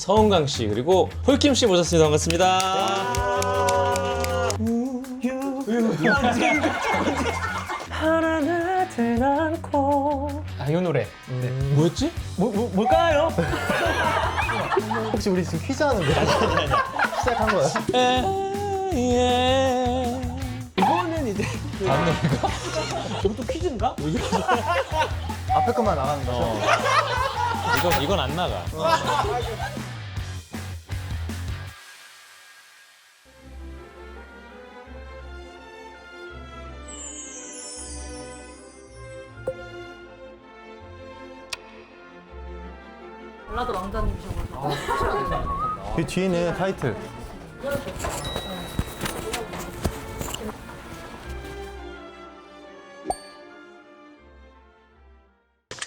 서은강 씨 그리고 폴킴 씨 모셨습니다. 반갑습니다. 하나나들 않고 이 노래 뭐였지? 뭘까요? 혹시 우리 지금 퀴즈 하는 거야? 시작한 거야? 이거는 이제 안 나올까? 저것도 퀴즈인가? 앞에 것만 나가는 거죠? 이건 안 나가. 발라드 왕자님이셔가지고 그 뒤에는 타이틀.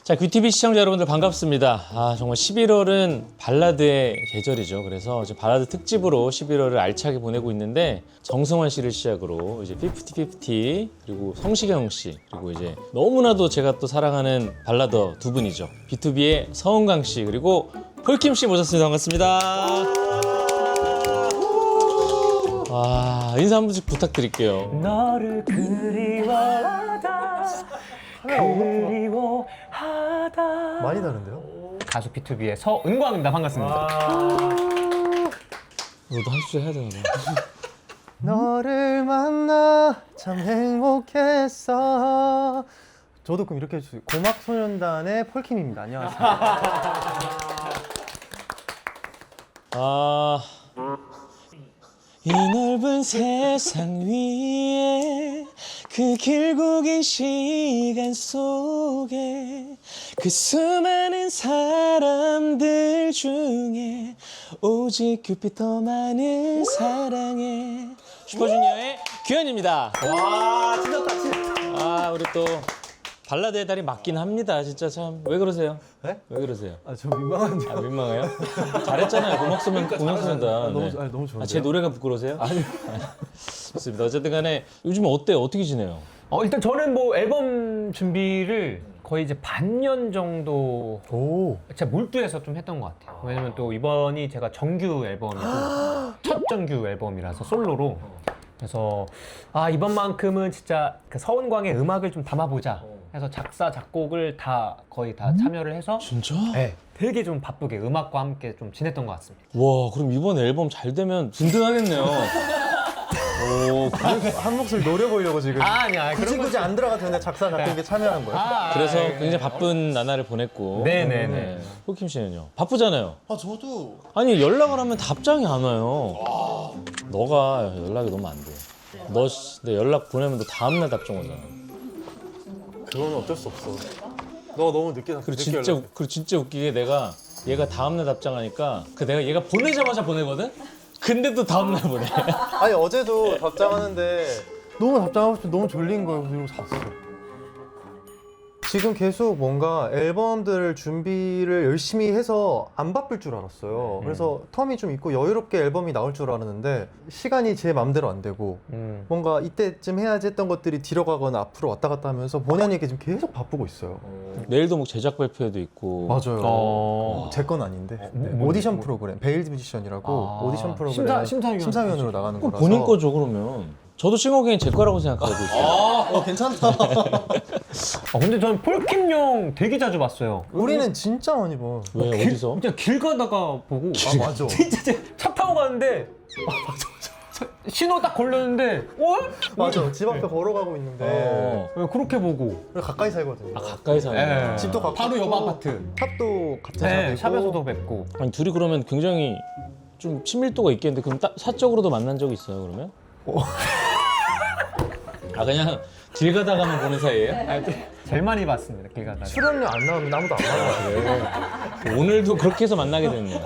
자, 귀티비 시청자 여러분들 반갑습니다. 정말 11월은 발라드의 계절이죠. 그래서 이제 발라드 특집으로 11월을 알차게 보내고 있는데 정승환 씨를 시작으로 이제 50-50 그리고 성시경 씨 그리고 이제 너무나도 제가 또 사랑하는 발라더 두 분이죠. B2B의 서은강 씨 그리고 폴킴 씨 모셨습니다. 반갑습니다. 인사 한 번씩 부탁드릴게요. 너를 그리워하다 그리워하다 많이 다른데요? 가수 B2B의 서은광입니다. 반갑습니다. 너도 한 수절 해야 되나 봐. 너를 만나 참 행복했어. 저도 그럼 이렇게 해주세요. 고막소년단의 폴킴입니다. 안녕하세요. 이 넓은 세상 위에 그 길고 긴 시간 속에 그 수많은 사람들 중에 오직 큐피터만을 사랑해. 슈퍼주니어의 규현입니다. 와, 찢었다, 찢었다. 우리 또 발라드의 달이 맞긴 합니다. 진짜 참. 왜 그러세요? 네? 왜 그러세요? 저 민망한데. 민망해요? 잘했잖아요. 고막소년단. 너무 좋은데요? 제 노래가 부끄러우세요? 아니요. 좋습니다. 어쨌든 간에 요즘 어때요? 어떻게 지내요? 일단 저는 뭐 앨범 준비를 거의 이제 반년 정도 오. 제가 몰두해서 좀 했던 것 같아요. 왜냐면 또 이번이 제가 정규 앨범이고 첫 정규 앨범이라서 솔로로 그래서 이번만큼은 진짜 그 서은광의 음악을 좀 담아보자 해서 작사 작곡을 거의 다 참여를 해서 진짜? 네, 되게 좀 바쁘게 음악과 함께 좀 지냈던 것 같습니다. 와, 그럼 이번 앨범 잘 되면 든든하겠네요. 한 목소리 노려보려고 지금. 아니야. 굳이 안 들어가도 되는데 작사 작곡에 참여한 거예요? 그래서 굉장히 바쁜 나날을 보냈고. 네네네. 폴킴 씨는요? 바쁘잖아요. 저도. 아니, 연락을 하면 답장이 안 와요. 너가 연락이 너무 안 돼. 내 연락 보내면 너 다음날 답장 오잖아. 그거는 어쩔 수 없어. 너 너무 늦게 그리고 진짜 웃기게 얘가 다음날 답장하니까 내가 얘가 보내자마자 보내거든? 근데도 다음날 보내. 아니 어제도 답장하는데 너무 답장하고 싶어 너무 졸린 거예요. 그리고 잤어. 지금 계속 뭔가 앨범들 준비를 열심히 해서 안 바쁠 줄 알았어요. 그래서 텀이 좀 있고 여유롭게 앨범이 나올 줄 알았는데 시간이 제 맘대로 안 되고 뭔가 이때쯤 해야지 했던 것들이 뒤로 가거나 앞으로 왔다 갔다 하면서 본의 아니게 지금 계속 바쁘고 있어요. 내일도 뭐 제작 발표회도 있고. 맞아요. 제 건 아닌데 뭐, 오디션 프로그램 베일드 뮤지션이라고 오디션 프로그램 심사위원으로 나가는 그럼 거라서 본인 거죠 그러면. 저도 싱어게인 제 거라고 생각하고 있어요. 괜찮다. 근데 저는 폴킴 형 되게 자주 봤어요. 우리는 진짜 많이 봐. 왜 어디서? 그냥 길 가다가 보고 맞아. 진짜 차 타고 가는데 맞아. 신호 딱 걸렸는데 맞아. 집 앞에 걸어가고 있는데 왜 그렇게 보고 그리고 가까이 살거든요. 가까이 사는. 집도 가깝고 바로 옆 아파트. 샵도 같은 네, 샵이고 샵에서도 뵙고. 아니 둘이 그러면 굉장히 좀 친밀도가 있겠는데 그럼 사적으로도 만난 적이 있어요 그러면? 그냥 길 가다가만 보는 사이예요? 제일 많이 봤습니다. 길 가다가. 출연료 안 나오면 아무도 안 받아요. 오늘도 그렇게 해서 만나게 됐네요.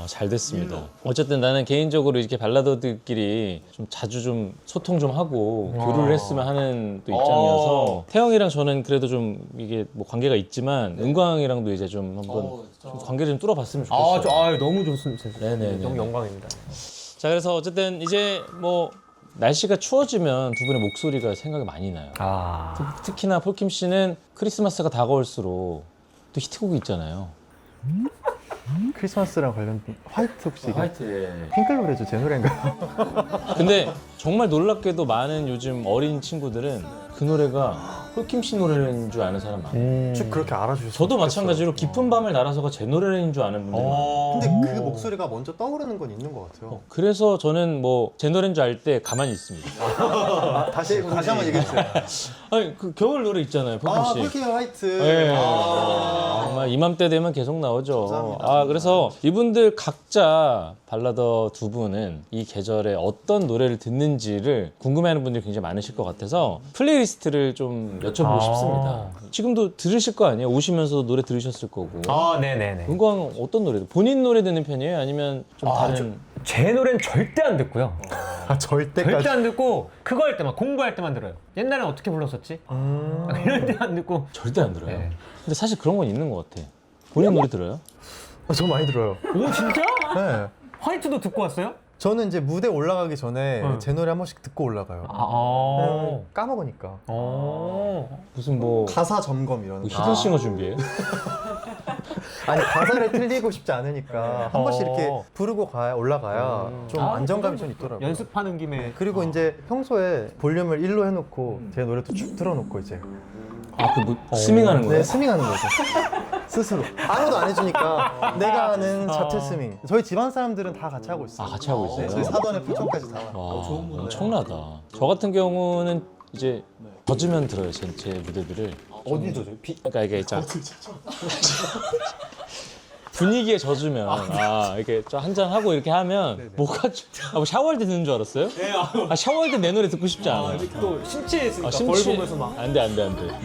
잘 됐습니다. 어쨌든 나는 개인적으로 이렇게 발라더들끼리 좀 자주 좀 소통 좀 하고 교류를 했으면 하는 또 입장이어서 태영이랑 저는 그래도 좀 이게 뭐 관계가 있지만 은광이랑도 이제 좀 한번 좀 관계를 좀 뚫어봤으면 좋겠어요. 너무 좋습니다. 네네네. 너무 영광입니다. 자, 그래서 어쨌든 이제 뭐 날씨가 추워지면 두 분의 목소리가 생각이 많이 나요. 특히나 폴킴 씨는 크리스마스가 다가올수록 또 히트곡이 있잖아요. 크리스마스랑 관련 화이트 혹시 이게 화이트. 핑클 노래죠? 제 노래인가요? 근데 정말 놀랍게도 많은 요즘 어린 친구들은 그 노래가 홀킴 씨 노래인 줄 아는 사람 많아요. 쭉 그렇게 알아주셨어요. 저도 마찬가지로 깊은 밤을 날아서가 제 노래인 줄 아는 분들이 많아요. 근데 그 목소리가 먼저 떠오르는 건 있는 것 같아요. 그래서 저는 뭐 제 노래인 줄 알 때 가만히 있습니다. 다시 한번 얘기해 주세요. 아니 그 겨울 노래 있잖아요, 폴킴 씨. 폴킴 화이트. 네. 정말 이맘때 되면 계속 나오죠. 감사합니다. 그래서 이분들 각자 발라더 두 분은 이 계절에 어떤 노래를 듣는지를 궁금해하는 분들이 굉장히 많으실 것 같아서 플레이리스트를 좀 여쭤보고 싶습니다. 지금도 들으실 거 아니에요? 오시면서 노래 들으셨을 거고. 네네네. 은광 어떤 노래? 본인 노래 듣는 편이에요? 아니면 좀 다른? 제 노래는 절대 안 듣고요. 절대까지. 절대 안 듣고 그거 할 때만 공부할 때만 들어요. 옛날엔 어떻게 불렀었지? 이럴 때 안 듣고. 절대 안 들어요. 네. 근데 사실 그런 건 있는 것 같아. 본인 노래 들어요? 저 많이 들어요. 오 진짜? 네. 화이트도 듣고 왔어요? 저는 이제 무대 올라가기 전에 응. 제 노래 한 번씩 듣고 올라가요. 까먹으니까. 무슨 뭐 가사 점검 이런 거. 히든싱어 준비해요? 아니 가사를 틀리고 싶지 않으니까 한 번씩 이렇게 어. 부르고 올라가야 좀 안정감이 좀 있더라고요. 연습하는 김에. 그리고 이제 평소에 볼륨을 1로 해놓고 제 노래도 쭉 틀어놓고 이제 뭐 스밍하는 거예요? 네, 스밍하는 거죠. 스스로. 아무도 안 해주니까 내가 하는 자체 스밍. 저희 집안 사람들은 다 같이 하고 있어요. 같이 하고 있어요? 저희 사돈의 표정까지 다. 와, 엄청나다. 저 같은 경우는 이제 젖으면 들어요, 제 무대들을. 어디 져죠? 그러니까 이게 분위기에 젖으면 이렇게 한잔 하고 이렇게 하면 뭐가 뭐 샤워할 때 듣는 줄 알았어요? 샤워할 때 내 노래 듣고 싶지 않아요. 또 심취했으니까 심취- 안돼.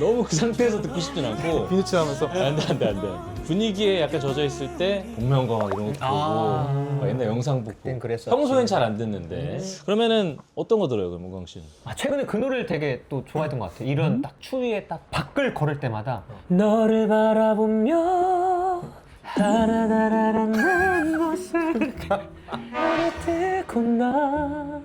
너무 그 상태에서 듣고 싶진 않고. 비누칠하면서. 안돼. 분위기에 약간 젖어 있을 때 복면가 막 이런 거 보고 막 옛날 영상 보고. 그땐 그랬었지. 평소엔 잘 안 듣는데. 그러면은 어떤 거 들어요, 그럼 은광 씨는? 최근에 그 노래를 되게 또 좋아했던 것 같아요. 이런 딱 추위에 딱 밖을 걸을 때마다 너를 바라보며 하나다라는 것을 알아듣고 나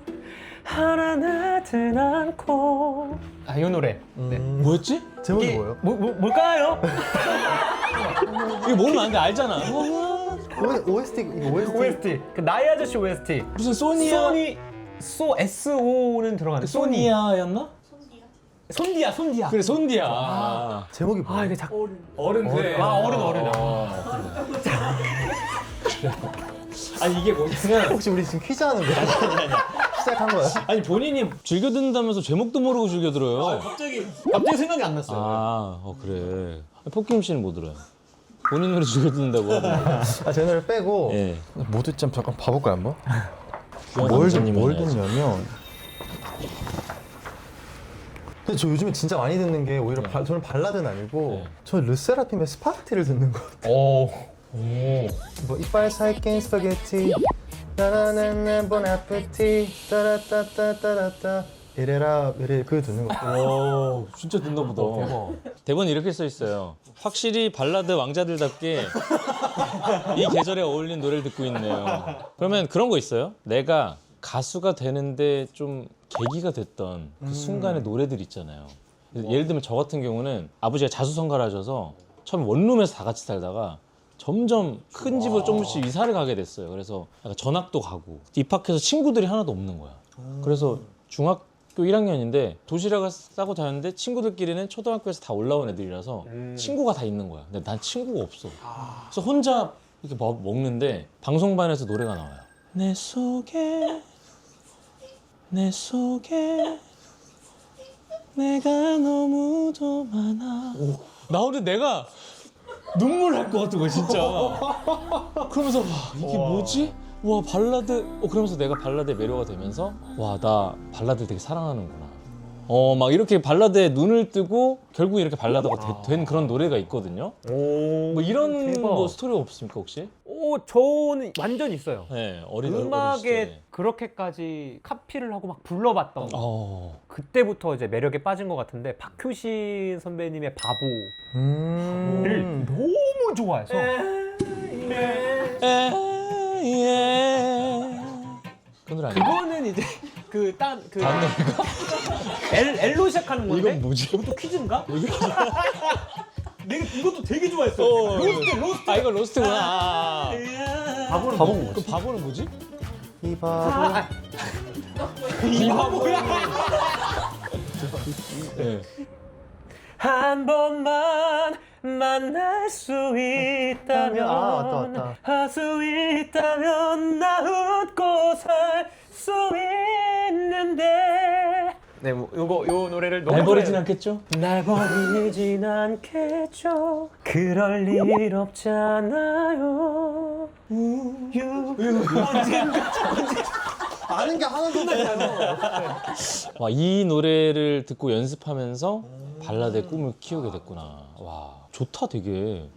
하나 나든 않고 이 노래. 네. 뭐였지? 제목이 이게 뭐예요? 뭘까요? 이거 모르면 안 돼, 알잖아. OST 이거 OST. OST 그 나의 아저씨 OST 무슨 소니야? 소니 SO는 들어가는 소니아였나? 손디야 그래, 손디야. 제목이 뭐예요? 이게 어른 그래 어른 아니 이게 뭐냐면 혹시 우리 지금 퀴즈 하는 거야? 시작한 거야? 아니 본인이 즐겨 듣는다면서 제목도 모르고 즐겨 들어요. 갑자기 생각이 안 났어요. 그래. 포킴 씨는 뭐 들어요? 본인 노래 즐겨 듣는다고. 제 노래 빼고 예. 뭐 듣지 잠깐 봐볼까요 한번? 귀여운 뭘 남자님은 해야지. 듣냐면 근데 저 요즘에 진짜 많이 듣는 게 오히려 저는 발라드는 아니고 네. 저 르세라핌의 스파게티를 듣는 것 같아요. 뭐 이빨 살낀 스파게티 나나나나 보나페티 따라따따따라따 이래라 이래 그거 듣는 것 같아요. 오, 진짜 듣나 보다. 대본 이렇게 써 있어요. 확실히 발라드 왕자들답게 이 계절에 어울리는 노래를 듣고 있네요. 그러면 그런 거 있어요? 내가 가수가 되는데 좀 계기가 됐던 그 순간의 노래들 있잖아요. 예를 들면 저 같은 경우는 아버지가 자수성가하셔서 처음에 원룸에서 다 같이 살다가 점점 큰 집으로 조금씩 이사를 가게 됐어요. 그래서 약간 전학도 가고 입학해서 친구들이 하나도 없는 거야. 그래서 중학교 1학년인데 도시락을 싸고 다녔는데 친구들끼리는 초등학교에서 다 올라온 애들이라서 친구가 다 있는 거야. 근데 난 친구가 없어. 그래서 혼자 이렇게 먹는데 방송반에서 노래가 나와요. 내 속에 내가 너무도 많아. 나오는데 내가 눈물 날 것 같은 거야 진짜. 그러면서 와 이게 뭐지? 와 발라드. 그러면서 내가 발라드에 매료가 되면서 와 나 발라드 되게 사랑하는구나. 막 이렇게 발라드에 눈을 뜨고 결국 이렇게 발라드가 된 그런 노래가 있거든요. 뭐 이런 대박. 뭐 스토리가 없습니까 혹시? 저는 완전 있어요. 네, 어린 음악에 그렇게까지 카피를 하고 막 불러봤던 그때부터 이제 매력에 빠진 것 같은데 박효신 선배님의 바보를 너무 좋아해서 그 노래 아니야? 그거는 이제 엘로 시작하는 건데 이건 뭐지? 이것도 퀴즈인가? 내가 이것도 되게 좋아했어. 로스트. 아 이거 로스트구나. 바보는 바보는 뭐지? 그 바보는 뭐지? 이 바보. 이 바보야. 네. 한 번만 만날 수 있다면 왔다. 할 수 있다면 나 웃고 살 수 있는데 네, 뭐 요 노래를 너무 날 버리진 좋아해요. 않겠죠? 날 버리진 않겠죠. 그럴 일 없잖아요. 아는 게 하나도 없어요. 와, 이 노래를 듣고 연습하면서 발라드의 꿈을 키우게 됐구나. 와, 좋다 되게.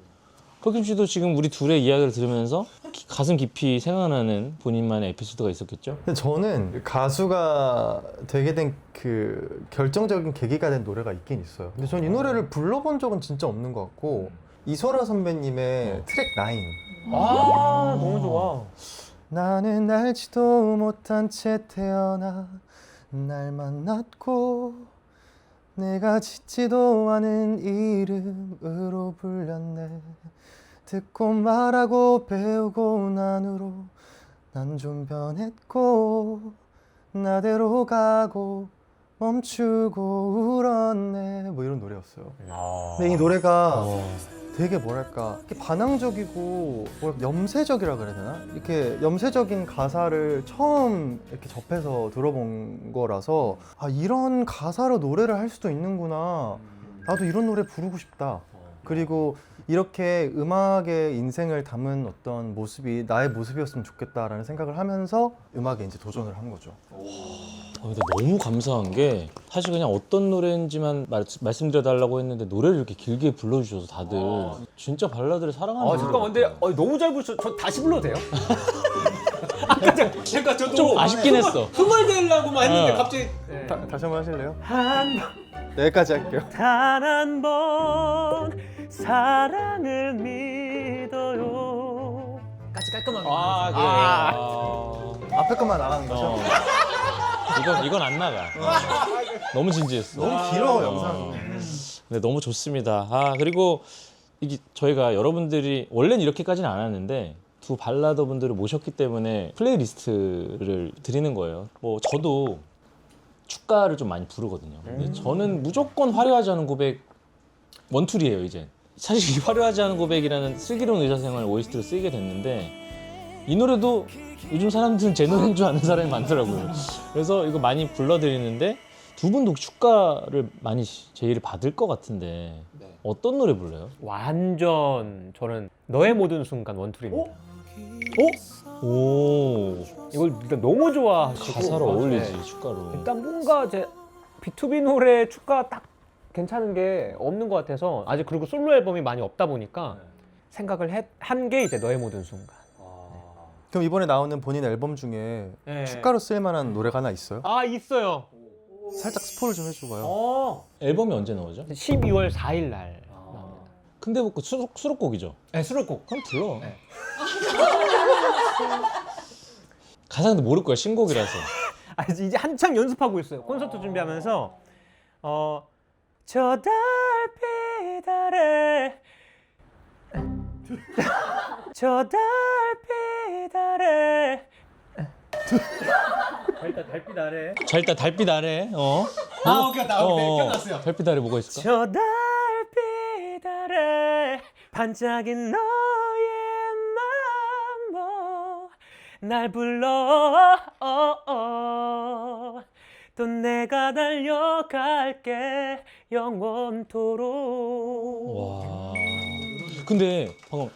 혁김 씨도 지금 우리 둘의 이야기를 들으면서 가슴 깊이 생각나는 본인만의 에피소드가 있었겠죠? 근데 저는 가수가 되게 된 그 결정적인 계기가 된 노래가 있긴 있어요. 근데 전 이 노래를 불러본 적은 진짜 없는 것 같고 이소라 선배님의 트랙 9. 아, 너무 좋아. 나는 알지도 못한 채 태어나 날 만났고 내가 짓지도 않은 이름으로 불렸네. 듣고 말하고 배우고 난 후로 난 좀 변했고 나대로 가고 멈추고 울었네. 뭐 이런 노래였어요. 근데 이 노래가 되게 뭐랄까 이렇게 반항적이고 염세적이라 그래야 되나? 이렇게 염세적인 가사를 처음 이렇게 접해서 들어본 거라서 아 이런 가사로 노래를 할 수도 있는구나. 나도 이런 노래 부르고 싶다. 그리고 이렇게 음악의 인생을 담은 어떤 모습이 나의 모습이었으면 좋겠다라는 생각을 하면서 음악에 이제 도전을 한 거죠. 근데 너무 감사한 게 사실 그냥 어떤 노래인지만 말씀드려달라고 했는데 노래를 이렇게 길게 불러주셔서 다들 진짜 발라드를 사랑하는 아, 잠깐만, 근데 너무 잘 부르셨어. 저 다시 불러도 돼요? 아까 잠깐 저도 좀 아쉽긴 했어. 흥얼대려고만 했는데 어. 갑자기 다시 한번 하실래요? 한 여기까지 할게요. 단 한 번 사랑을 믿어요. 까지 깔끔하게. 아 그래. 앞에 것만 나가는 거죠? 이건 안 나가. 너무 진지했어. 너무 길어 영상. 네, 너무 좋습니다. 아 그리고 이게 저희가 여러분들이 원래는 이렇게까지는 안 하는데 두 발라더 분들을 모셨기 때문에 플레이리스트를 드리는 거예요. 뭐 저도 축가를 좀 많이 부르거든요. 근데 저는 무조건 화려하지 않은 고백 원툴이에요 이제. 사실 이 화려하지 않은 고백이라는 슬기로운 의사생활 OST를 쓰게 됐는데 이 노래도 요즘 사람들은 제 노래인 줄 아는 사람이 많더라고요. 그래서 이거 많이 불러드리는데 두 분도 축가를 많이 제의를 받을 것 같은데 어떤 노래 불러요? 완전 저는 너의 모든 순간 원툴입니다. 오 이걸 일단 너무 좋아하시고 가사로 어울리지 네. 축가로. 일단 뭔가 제 B2B 노래 축가 딱 괜찮은 게 없는 것 같아서 아직 그리고 솔로 앨범이 많이 없다 보니까 생각을 한 게 이제 너의 모든 순간. 그럼 이번에 나오는 본인 앨범 중에 네. 축가로 쓸 만한 노래가 하나 있어요? 아 있어요. 살짝 스포를 좀 해줘봐요. 앨범이 언제 나오죠? 12월 4일 날 나옵니다. 근데 뭐 수록곡이죠? 네, 수록곡. 그럼 불러. 가사 근데 모를 거야 신곡이라서. 아 이제 한참 연습하고 있어요. 콘서트 준비하면서 저 달빛 아래 저 달빛 아래 일단 달빛 아래 자 일단 달빛 아래 오케이 껴놨어요. 달빛 아래 뭐가 있을까? 저 달빛 아래 반짝인 너의 맘보 날 불러 또 내가 달려갈게 영원토록. 와. 근데 방금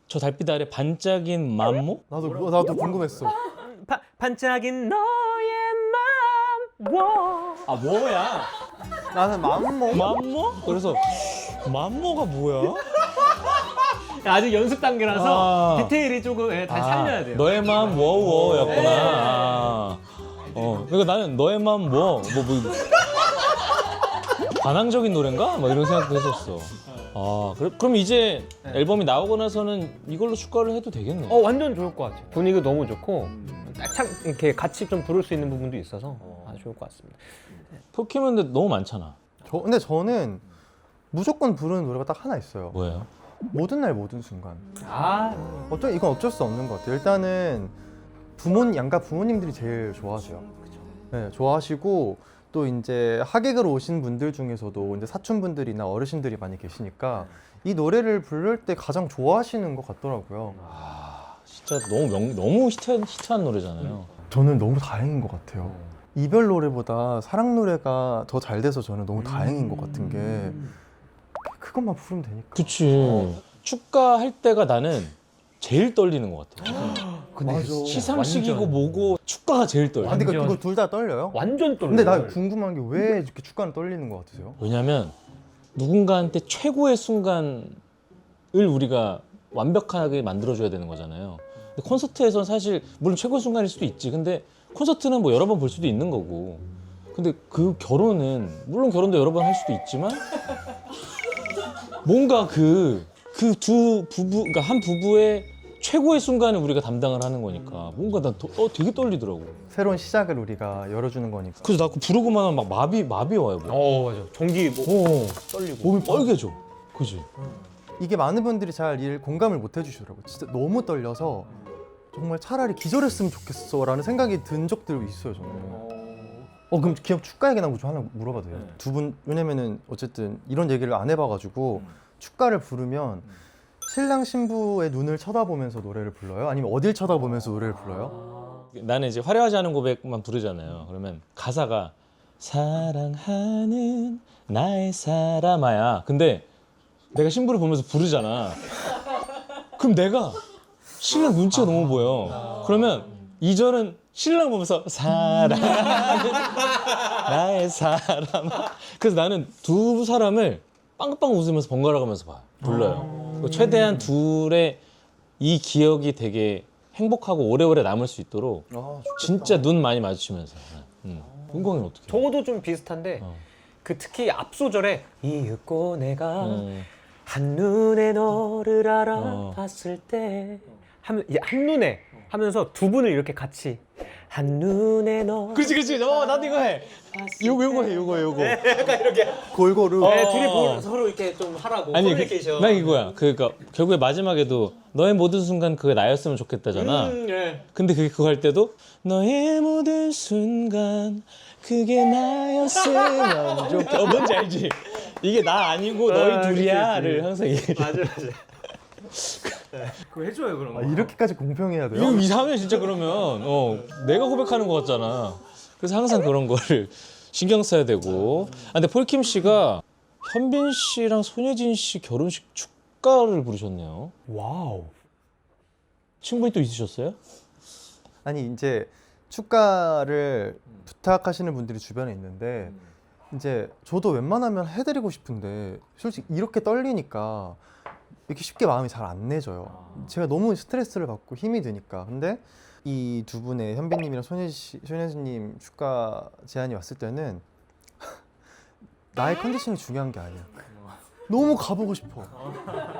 저 달빛 아래 반짝인 맘모? 나도 궁금했어. 반짝인 너의 맘보. 아 뭐야? 나는 맘모. 맘모? 그래서 맘모가 뭐야? 아직 연습 단계라서 아. 디테일이 조금 다시 살려야 돼요. 너의 마음 워워였구나. 그러니까 나는 너의 마음 뭐 반항적인 노래인가? 막 이런 생각도 했었어. 아 그럼 이제 앨범이 나오고 나서는 이걸로 축가를 해도 되겠네. 완전 좋을 것 같아요. 분위기 너무 좋고 참 이렇게 같이 좀 부를 수 있는 부분도 있어서 아주 좋을 것 같습니다. 포켓몬도 너무 많잖아. 근데 저는 무조건 부르는 노래가 딱 하나 있어요. 뭐예요? 모든 날 모든 순간. 아, 이건 어쩔 수 없는 것 같아요. 일단은 양가 부모님들이 제일 좋아하세요. 네, 좋아하시고 또 이제 하객으로 오신 분들 중에서도 이제 사촌분들이나 어르신들이 많이 계시니까 이 노래를 부를 때 가장 좋아하시는 것 같더라고요. 진짜 너무 히트한 노래잖아요. 저는 너무 다행인 것 같아요. 이별 노래보다 사랑 노래가 더 잘 돼서 저는 너무 다행인 것 같은 게 그것만 부르면 되니까. 그치. 축가할 때가 나는 제일 떨리는 것 같아요. 맞아. 시상식이고 완전. 뭐고 축가가 제일 떨려. 아, 근데 완전. 그거 둘 다 떨려요? 완전 떨려. 근데 나 궁금한 게 왜 이렇게 축가는 떨리는 것 같으세요? 왜냐면 누군가한테 최고의 순간을 우리가 완벽하게 만들어줘야 되는 거잖아요. 근데 콘서트에서는 사실 물론 최고의 순간일 수도 있지. 근데 콘서트는 뭐 여러 번 볼 수도 있는 거고. 근데 그 결혼은 물론 결혼도 여러 번 할 수도 있지만 뭔가 그 두 부부, 그러니까 한 부부의 최고의 순간을 우리가 담당을 하는 거니까 뭔가 난 되게 떨리더라고. 새로운 시작을 우리가 열어주는 거니까. 그래서 나 그 부르고만 하면 막 마비 와요. 뭐. 맞아. 전기 뭐 떨리고. 몸이 빨개져. 그지? 이게 많은 분들이 잘 공감을 못 해주시더라고요. 진짜 너무 떨려서 정말 차라리 기절했으면 좋겠어라는 생각이 든 적들이 있어요, 저는. 그럼 기억 축가 얘기나 좀 하나 물어봐도 돼요? 두 분, 왜냐면은 어쨌든 이런 얘기를 안 해봐가지고 축가를 부르면 신랑 신부의 눈을 쳐다보면서 노래를 불러요? 아니면 어딜 쳐다보면서 노래를 불러요? 나는 이제 화려하지 않은 고백만 부르잖아요. 그러면 가사가 사랑하는 나의 사람아야. 근데 내가 신부를 보면서 부르잖아. 그럼 내가 신랑 눈치가 너무 보여. 그러면 2절은 신랑 보면서 사랑하는 나의 사람아. 그래서 나는 두 사람을 빵빵 웃으면서 번갈아 가면서 불러요. 최대한 둘의 이 기억이 되게 행복하고 오래오래 남을 수 있도록 진짜 눈 많이 마주치면서. 은광이는 어떻게? 저도 좀 비슷한데 그 특히 앞소절에 이윽고 내가 한눈에 너를 알아봤을 때 하면 이제 한눈에 하면서 두 분을 이렇게 같이 한눈에 너 그렇지. 나도 이거 해. 요거 해. 약간 이렇게 골고루. 둘이 서로 이렇게 좀 하라고 아니, 커뮤니케이션. 난 이거야. 그러니까 결국에 마지막에도 너의 모든 순간 그게 나였으면 좋겠다잖아. 예. 근데 그거 할 때도 너의 모든 순간 그게 나였으면 좋겠다. 뭔지 알지? 이게 나 아니고 너희 둘이야를 항상 얘기해. 맞아. 그거 해줘요 그런 거. 이렇게까지 공평해야 돼요? 이거 이상해 진짜. 그러면 내가 고백하는 것 같잖아. 그래서 항상 그런 거를 신경 써야 되고. 근데 폴킴 씨가 현빈 씨랑 손예진 씨 결혼식 축가를 부르셨네요. 와우. 친분이 또 있으셨어요? 아니 이제 축가를 부탁하시는 분들이 주변에 있는데 이제 저도 웬만하면 해드리고 싶은데 솔직히 이렇게 떨리니까 이렇게 쉽게 마음이 잘 안 내져요. 제가 너무 스트레스를 받고 힘이 드니까. 근데 이 두 분의 현빈님이랑 손예진님 축가 제안이 왔을 때는 나의 컨디션이 중요한 게 아니야. 너무 가보고 싶어.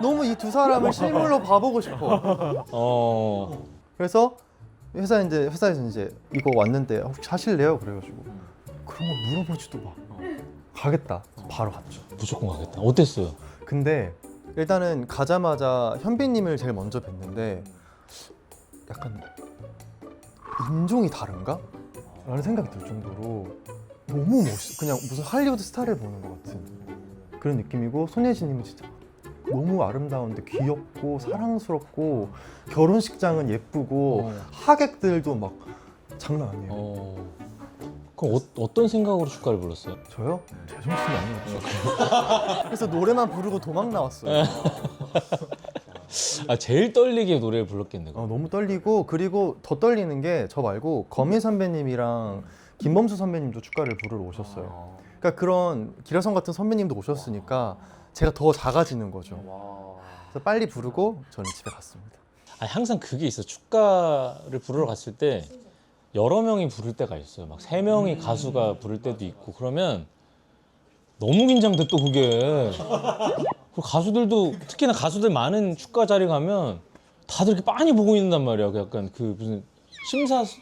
너무 이 두 사람을 실물로 봐보고 싶어. 그래서 회사에서 이제 이거 왔는데 혹시 하실래요? 그래가지고 그런 거 물어보지도 마. 가겠다. 바로 갔죠. 무조건 가겠다. 어땠어요? 근데 일단은 가자마자 현빈님을 제일 먼저 뵀는데 약간 인종이 다른가? 라는 생각이 들 정도로 너무 멋있어. 그냥 무슨 할리우드 스타를 보는 것 같은 그런 느낌이고, 손예진님은 진짜 너무 아름다운데 귀엽고 사랑스럽고 결혼식장은 예쁘고 하객들도 막 장난 아니에요. 그럼 어떤 생각으로 축가를 불렀어요? 저요? 제정신이 아니었죠. 그래서 노래만 부르고 도망 나왔어요. 제일 떨리게 노래를 불렀겠네. 너무 떨리고, 그리고 더 떨리는 게 저 말고 거미 선배님이랑 김범수 선배님도 축가를 부르러 오셨어요. 그러니까 그런 기라성 같은 선배님도 오셨으니까 제가 더 작아지는 거죠. 그래서 빨리 부르고 저는 집에 갔습니다. 항상 그게 있어. 축가를 부르러 갔을 때 여러 명이 부를 때가 있어요. 막 3명이 가수가 부를 때도 있고. 그러면 너무 긴장돼 또 그게. 그리고 가수들도, 특히나 가수들 많은 축가 자리 가면 다들 이렇게 빤히 보고 있는단 말이야. 약간 그 무슨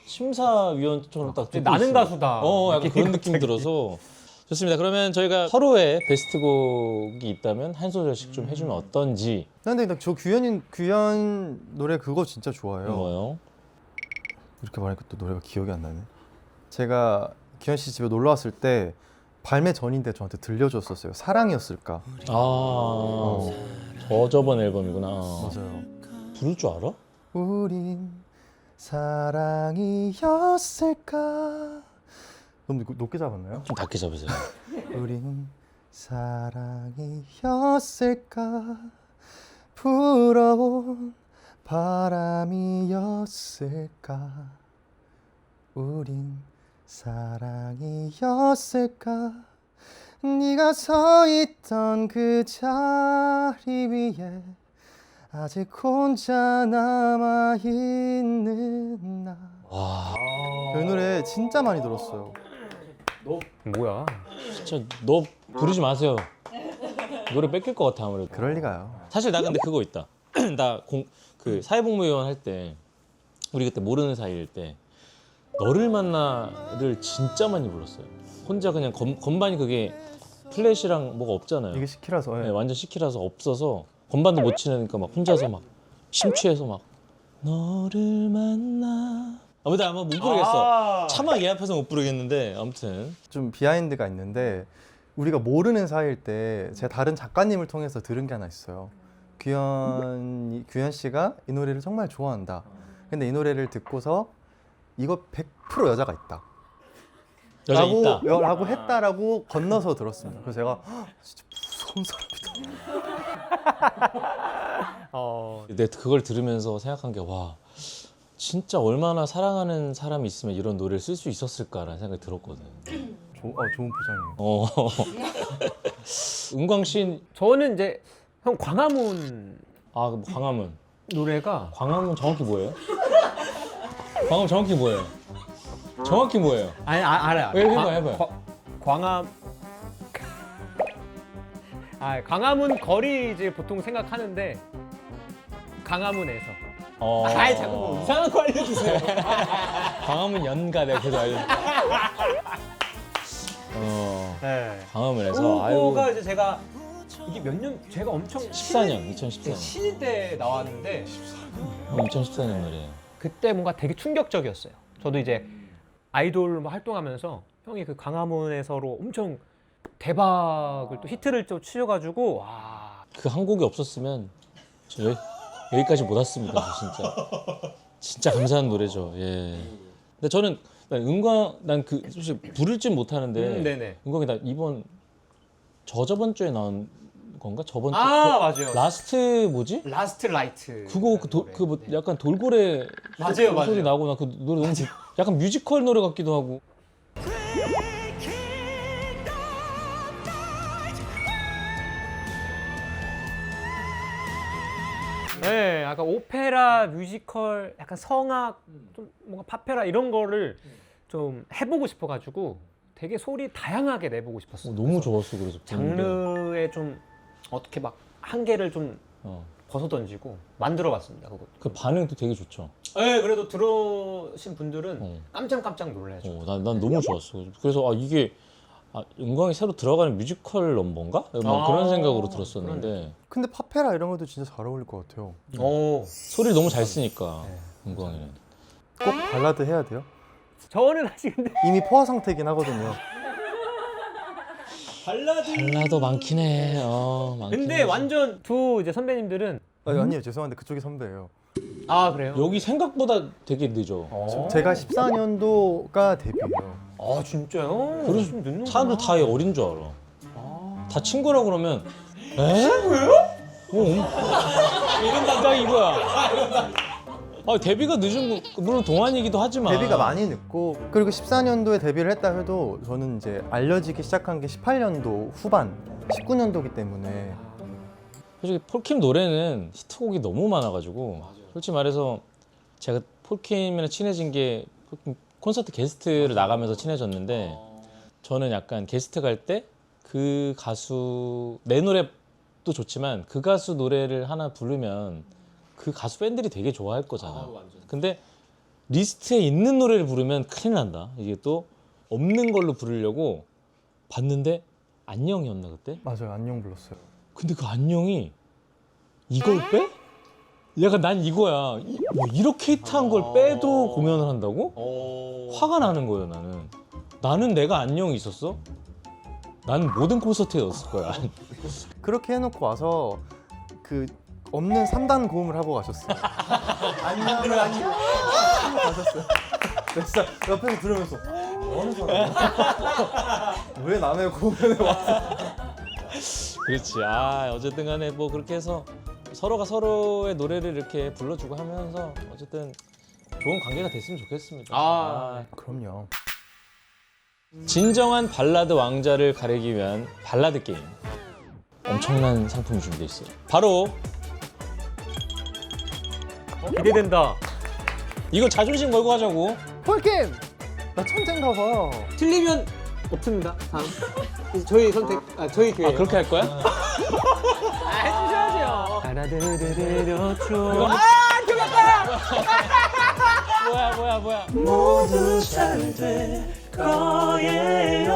심사위원처럼 딱 듣고 나는 있어. 가수다. 약간 그런 느낌 들어서 좋습니다. 그러면 저희가 서로의 베스트 곡이 있다면 한 소절씩 좀 해주면 어떤지. 근데 저 규현 노래 그거 진짜 좋아해요. 뭐요? 이렇게 말하니까 또 노래가 기억이 안 나네. 제가 규현 씨 집에 놀러 왔을 때 발매 전인데 저한테 들려줬었어요. 사랑이었을까? 저번 앨범이구나. 맞아요. 부를 줄 알아? 우린 사랑이었을까? 너무 높게 잡았나요? 좀 낮게 잡으세요. 우린 사랑이었을까? 불어온 바람이었을까? 우린 사랑이었을까? 네가 서 있던 그 자리 위에 아직 혼자 남아있는 나. 와, 이 노래 진짜 많이 들었어요. 뭐야? 진짜 너 부르지 마세요. 노래 뺏길 것 같아 아무래도. 그럴 리가요. 사실 나 근데 그거 있다. 나 그 사회복무요원 할 때 우리 그때 모르는 사이일 때 너를 만나를 진짜 많이 불렀어요. 혼자 그냥 건반이 그게 플랫이랑 뭐가 없잖아요. 이게 시키라서. 네, 완전 시키라서 없어서 건반도 못 치니까 막 혼자서 막 심취해서 막 너를 만나. 아무튼 아마 못 부르겠어. 차마 얘 앞에서 못 부르겠는데 아무튼 좀 비하인드가 있는데 우리가 모르는 사이일 때 제가 다른 작가님을 통해서 들은 게 하나 있어요. 규현 씨가 이 노래를 정말 좋아한다. 근데 이 노래를 듣고서 이거 100% 여자가 있다. 여자 있다. 라고 했다라고 건너서 들었습니다. 그래서 제가 "헉, 진짜 무서운 사람이다. 근데 그걸 들으면서 생각한 게 와 진짜 얼마나 사랑하는 사람이 있으면 이런 노래를 쓸 수 있었을까라는 생각이 들었거든. 좋은 포장이에요. 은광 씨, 저는 이제 형 광화문 뭐 광화문. 노래가 광화문 정확히 뭐예요? 광화문 정확히 뭐예요? 정확히 뭐예요? 아니 알아요. 해봐요. 광화문 거리 이제 보통 생각하는데 강화문에서 자꾸 뭐 이상한 거 알려주세요. 광화문 연가 내가 계속 알려. 네. 광화문에서 그거가 이제 제가 이게 몇 년 제가 엄청 2014년. 신인 때 나왔는데 2014년 노래예요. 그때 뭔가 되게 충격적이었어요. 저도 이제 아이돌 뭐 활동하면서 형이 그 강화문에서로 엄청 대박을 또 히트를 또 치셔가지고 와. 그 한 곡이 없었으면 저 여기까지 못 왔습니다. 진짜. 진짜 감사한 노래죠. 예. 근데 저는 난 그 솔직히 부를 줄 못하는데 네네. 은광이 나 이번 저번 주에 나온 건가? 저번 주 맞아요. 라스트 뭐지? 라스트 라이트. 그거 그 뭐 약간 돌고래 맞아요, 소리 맞아요. 나고 나 그 노래 너무 약간 뮤지컬 노래 같기도 하고. 네, 약간 오페라, 뮤지컬, 약간 성악, 좀 뭔가 파페라 이런 거를 좀 해보고 싶어가지고 되게 소리 다양하게 내보고 싶었어요. 너무 좋았어 그래서 장르에 좀 어떻게 막 한계를 좀 어. 벗어던지고 만들어봤습니다. 그거. 그 반응도 되게 좋죠. 네, 그래도 들어오신 분들은 어. 깜짝깜짝 놀라죠. 난 너무 좋았어. 그래서 이게 은광이 새로 들어가는 뮤지컬 넘버인가? 뭐 그런 생각으로 들었었는데 근데 파페라 이런 것도 진짜 잘 어울릴 것 같아요. 오. 소리를 너무 잘 쓰니까 네. 은광이는. 꼭 발라드 해야 돼요? 저는 사실 근데 이미 포화 상태긴 하거든요. 발라드 많긴 해. 많긴 근데 하지. 완전 두 이제 선배님들은 아니요, 죄송한데 그쪽이 선배예요. 그래요? 여기 생각보다 되게 늦어. 제가 14년도가 데뷔예요. 진짜요? 그래서 좀 늦는구나. 사람들 다 어린 줄 알아. 다 친구라고 그러면 친구예요? 이런 감정이 이거야. 데뷔가 늦은 거 물론 동안이기도 하지만 데뷔가 많이 늦고 그리고 14년도에 데뷔를 했다 해도 저는 이제 알려지기 시작한 게 18년도 후반 19년도기 때문에 솔직히 폴킴 노래는 히트곡이 너무 많아가지고 솔직히 말해서 제가 폴킴이랑 친해진 게 폴킴 콘서트 게스트를 나가면서 친해졌는데 저는 약간 게스트 갈 때 그 가수 내 노래도 좋지만 그 가수 노래를 하나 부르면 그 가수 팬들이 되게 좋아할 거잖아. 근데 리스트에 있는 노래를 부르면 큰일 난다. 이게 또 없는 걸로 부르려고 봤는데 안녕이었나 그때? 맞아요. 안녕 불렀어요. 근데 그 안녕이 이걸 빼? 약간 난 이거야. 뭐 이렇게 히트한 걸 빼도 공연을 한다고? 화가 나는 거예요 나는. 나는 내가 안녕이 있었어? 나는 모든 콘서트에 넣었을 거야. 그렇게 해놓고 와서 그 없는 3단 고음을 하고 가셨어요. 안녕을 안녕 가셨어요. 진짜 옆에서 들으면서 뭐 하는 사람이야? 왜 남의 공연에 와서 그렇지. 아 어쨌든 간에 뭐 그렇게 해서 서로가 서로의 노래를 이렇게 불러주고 하면서 어쨌든 좋은 관계가 됐으면 좋겠습니다. 그럼요. 진정한 발라드 왕자를 가리기 위한 발라드 게임. 엄청난 상품이 준비되어 있어요. 바로 기대된다. 이거 자존심 걸고 하자고. 폴킴! 나 천재인가 봐. 틀리면 없습니다. 다음. 저희 선택, 저희 기회. 아 그렇게 할 거야? 해주셔야죠. 따라드르르르 뭐야. 모두 잘 될 거예요.